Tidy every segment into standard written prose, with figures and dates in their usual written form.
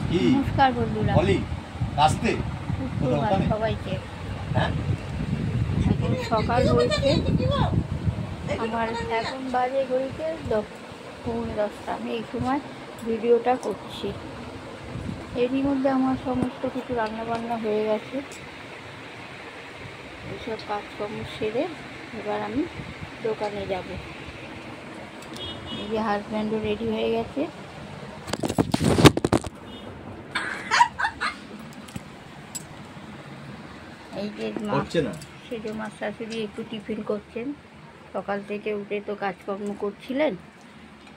নমস্কার বন্ধুরা, আসতে সবাইকে। এখন সকাল হয়েছে, আমার এখন বাজে ঘড়িতে 10:30। আমি এই সময় ভিডিওটা করছি। এরই মধ্যে আমার সমস্ত কিছু রান্নাবান্না হয়ে গেছে। এইসব কাজকর্ম সেরে এবার আমি দোকানে যাব। এই যে হাজব্যান্ডও রেডি হয়ে গেছে। এই যে সেজো মাছ শাশুড়ি একটু টিফিন করছেন। সকাল থেকে উঠে তো কাজকর্ম করছিলেন,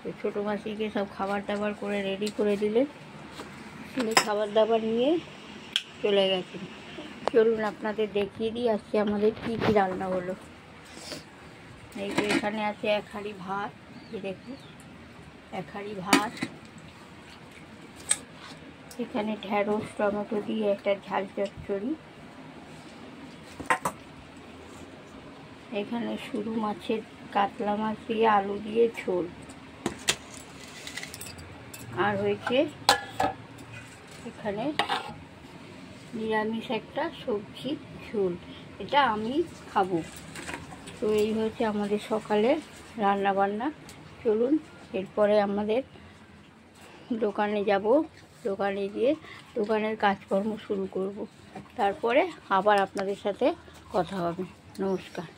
তো ছোটো মাসিকে সব খাবার দাবার করে রেডি করে দিলেন। তিনি খাবার দাবার নিয়ে চলে গেছেন। চলুন আপনাদের দেখিয়ে দিই আজকে আমাদের কী কী রান্না হলো। এই যে এখানে আছে 1 হাঁড়ি ভাত, এই দেখুন 1 হাঁড়ি ভাত। এখানে ঢ্যাঁড়স টমেটো দিয়ে একটা ঝাল চচ্চড়ি। এখানে সরু মাছের কাতলা মাছ দিয়ে আলু দিয়ে ঝোল। আর হয়েছে এখানে নিরামিষ একটা সবজি ঝোল, এটা আমি খাবো। তো এই হচ্ছে আমাদের সকালে রান্না বান্না। চলুন এরপরে আমাদের দোকানে যাব। দোকানে গিয়ে দোকানের কাজকর্ম শুরু করব। তারপরে আবার আপনাদের সাথে কথা হবে। নমস্কার।